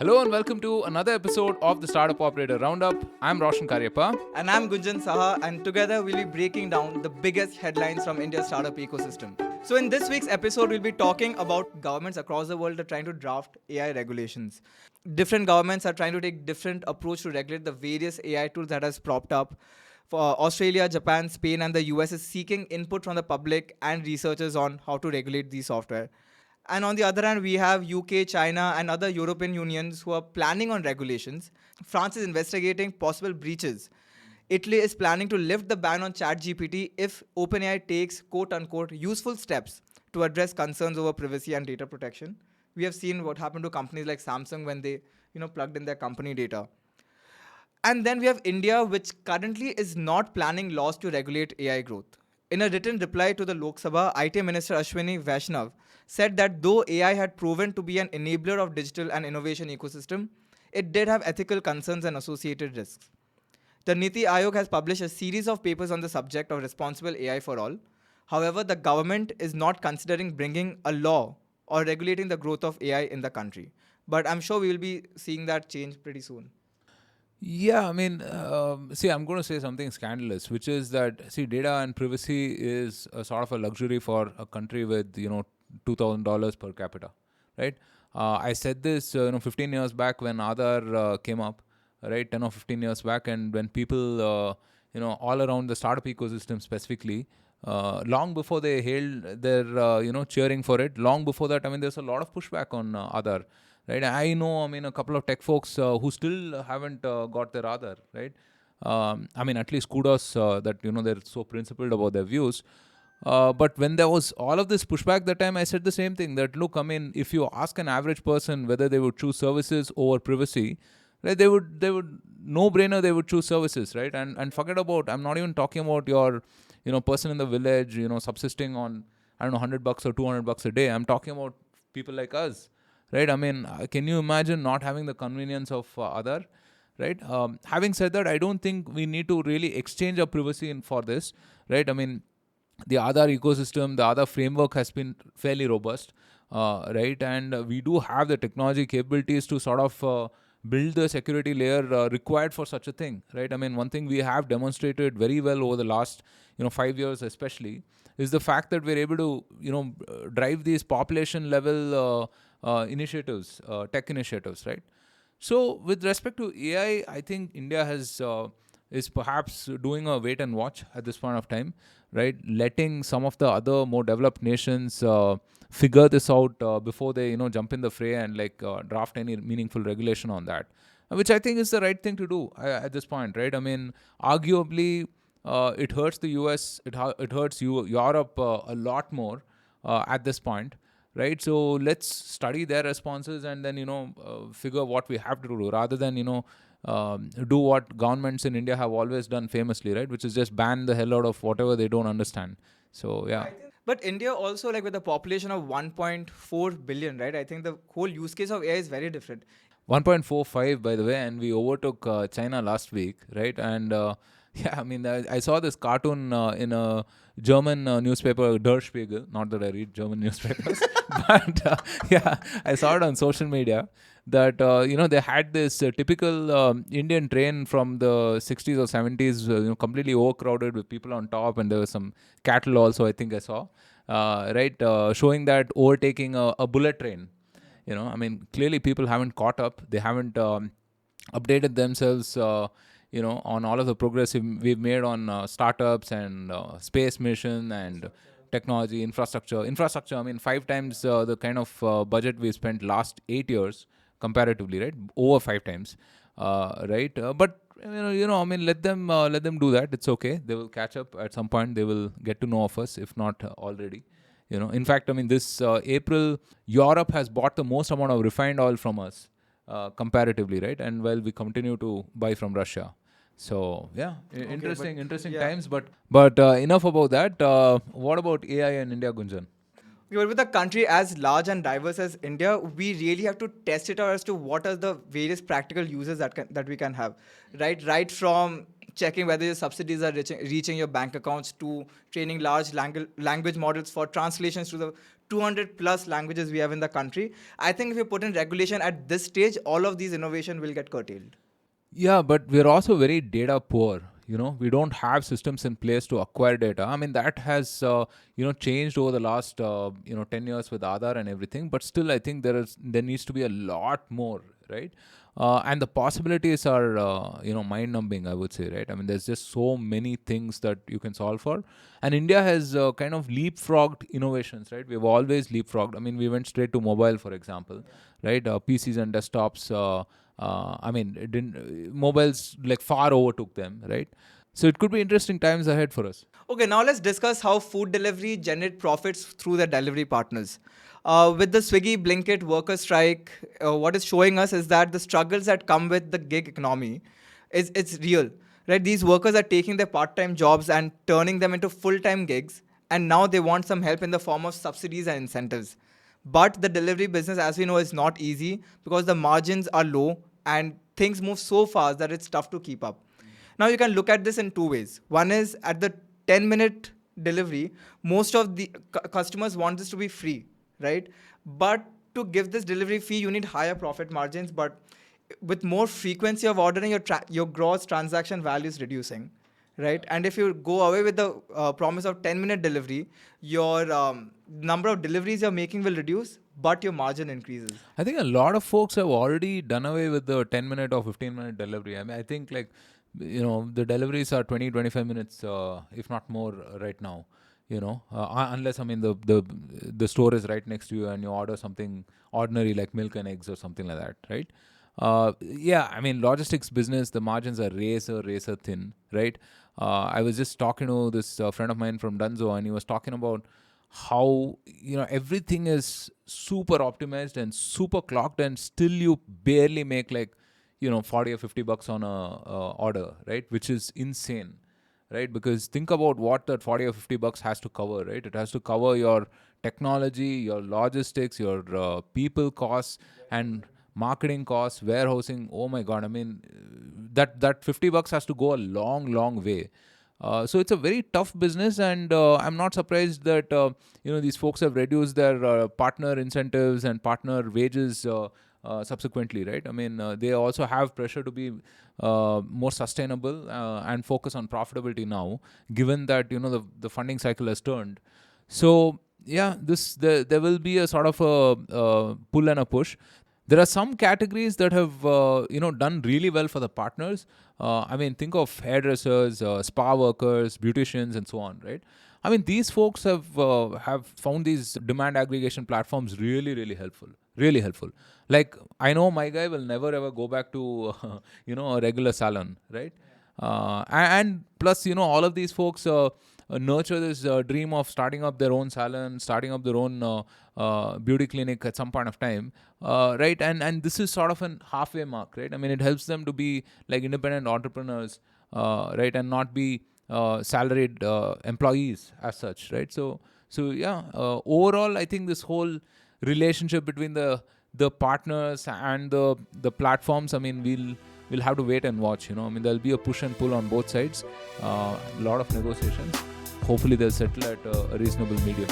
Hello and welcome to another episode of the Startup Operator Roundup. I'm Roshan Karyappa. And I'm Gunjan Saha, and together we'll be breaking down the biggest headlines from India's startup ecosystem. So, in this week's episode, we'll be talking about governments across the world are trying to draft AI regulations. Different governments are trying to take different approach to regulate the various AI tools that has propped up. For Australia, Japan, Spain, and the US is seeking input from the public and researchers on how to regulate these software. And on the other hand, we have UK, China, and other European unions who are planning on regulations. France is investigating possible breaches. Italy is planning to lift the ban on ChatGPT if OpenAI takes quote unquote useful steps to address concerns over privacy and data protection. We have seen what happened to companies like Samsung when they, plugged in their company data. And then we have India, which currently is not planning laws to regulate AI growth. In a written reply to the Lok Sabha, IT Minister Ashwini Vaishnav said that though AI had proven to be an enabler of digital and innovation ecosystem, it did have ethical concerns and associated risks. The Niti Aayog has published a series of papers on the subject of responsible AI for all. However, the government is not considering bringing a law or regulating the growth of AI in the country. But I'm sure we will be seeing that change pretty soon. Yeah, I'm going to say something scandalous, which is that, data and privacy is a sort of a luxury for a country with, $2,000 per capita, right? I said this, 15 years back when Aadhaar came up, right? 10 or 15 years back, and when people, all around the startup ecosystem specifically, long before they hailed their, cheering for it, long before that, there's a lot of pushback on Aadhaar. Right, I know. A couple of tech folks who still haven't got their Aadhaar. Right, at least kudos that they're so principled about their views. But when there was all of this pushback that time, I said the same thing. That look, if you ask an average person whether they would choose services over privacy, right, they would no brainer they would choose services, right? And forget about. I'm not even talking about your person in the village, subsisting on $100 or $200 a day. I'm talking about people like us. Right, can you imagine not having the convenience of Aadhaar? Right. Having said that, I don't think we need to really exchange our privacy for this. Right. The Aadhaar ecosystem, the Aadhaar framework has been fairly robust. Right, and we do have the technology capabilities to sort of build the security layer required for such a thing. Right. One thing we have demonstrated very well over the last 5 years, especially, is the fact that we're able to drive these population level initiatives, tech initiatives, right? So, with respect to AI, I think India is perhaps doing a wait and watch at this point of time, right? Letting some of the other more developed nations figure this out before they jump in the fray and draft any meaningful regulation on that, which I think is the right thing to do at this point, right? Arguably, it hurts the US, it hurts Europe a lot more at this point, right? So let's study their responses and then figure what we have to do rather than do what governments in India have always done famously, right? Which is just ban the hell out of whatever they don't understand. So yeah. But India also, like with a population of 1.4 billion, right? I think the whole use case of AI is very different. 1.45 by the way, and we overtook China last week, right? And I saw this cartoon in a German newspaper, Der Spiegel. Not that I read German newspapers, but I saw it on social media that they had this typical Indian train from the 60s or 70s, completely overcrowded with people on top, and there was some cattle also. I think I saw, showing that overtaking a bullet train. Clearly people haven't caught up. They haven't updated themselves. On all of the progress we've made on startups and space mission and technology infrastructure. 5 times the kind of budget we spent last 8 years comparatively, right? Over 5 times, right? But let them do that. It's okay. They will catch up at some point. They will get to know of us, if not already. In fact, this April, Europe has bought the most amount of refined oil from us comparatively, right? And while we continue to buy from Russia. So yeah, interesting times. But enough about that. What about AI in India, Gunjan? With a country as large and diverse as India, we really have to test it out as to what are the various practical uses that we can have, right? Right from checking whether your subsidies are reaching your bank accounts to training large language models for translations 200 plus languages we have in the country. I think if you put in regulation at this stage, all of these innovation will get curtailed. Yeah, but we're also very data poor. We don't have systems in place to acquire data. I mean, that has changed over the last 10 years with Aadhaar and everything. But still, I think there needs to be a lot more, right? And the possibilities are mind-numbing, I would say, right? I mean, there's just so many things that you can solve for, and India has kind of leapfrogged innovations, right? We've always leapfrogged. I mean, we went straight to mobile, for example, right? PCs and desktops. I mean, it didn't mobiles like far overtook them, right? So it could be interesting times ahead for us. Okay, now let's discuss how food delivery generate profits through their delivery partners. With the Swiggy Blinkit worker strike, what is showing us is that the struggles that come with the gig economy it's real, right? These workers are taking their part-time jobs and turning them into full-time gigs, and now they want some help in the form of subsidies and incentives. But the delivery business, as we know, is not easy because the margins are low and things move so fast that it's tough to keep up. Now you can look at this in two ways. One is at the 10-minute delivery, most of the customers want this to be free, right? But to give this delivery fee, you need higher profit margins. But with more frequency of ordering, your gross transaction value is reducing, right? And if you go away with the promise of 10-minute delivery, your number of deliveries you're making will reduce, but your margin increases. I think a lot of folks have already done away with the 10-minute or 15-minute delivery. I mean, I think like, the deliveries are 20, 25 minutes, if not more right now, unless, I mean, the store is right next to you and you order something ordinary like milk and eggs or something like that, right? Yeah, I mean, logistics business, the margins are razor thin, right? I was just talking to this friend of mine from Dunzo, and he was talking about how everything is super optimized and super clocked, and still you barely make like 40 or 50 bucks on a order, right? Which is insane, right? Because think about what that 40 or 50 bucks has to cover, right? It has to cover your technology, your logistics, your people costs, and marketing costs, warehousing. Oh my god, I mean, that 50 bucks has to go a long way. So it's a very tough business, and I'm not surprised that these folks have reduced their partner incentives and partner wages subsequently, right? I mean, they also have pressure to be more sustainable and focus on profitability now, given that the funding cycle has turned. So yeah, there will be a sort of a pull and a push. There are some categories that have done really well for the partners. I mean, think of hairdressers, spa workers, beauticians, and so on, right? I mean, these folks have found these demand aggregation platforms really helpful, really helpful. Like, I know my guy will never ever go back to a regular salon, right? And plus, all of these folks nurture this dream of starting up their own salon, starting up their own beauty clinic at some point of time, right? And this is sort of an halfway mark, right? I mean, it helps them to be like independent entrepreneurs, right, and not be salaried employees as such, right? So yeah, overall, I think this whole relationship between the partners and the platforms, I mean, we'll have to wait and watch. I mean, there'll be a push and pull on both sides, a lot of negotiations. Hopefully they'll settle at a reasonable medium.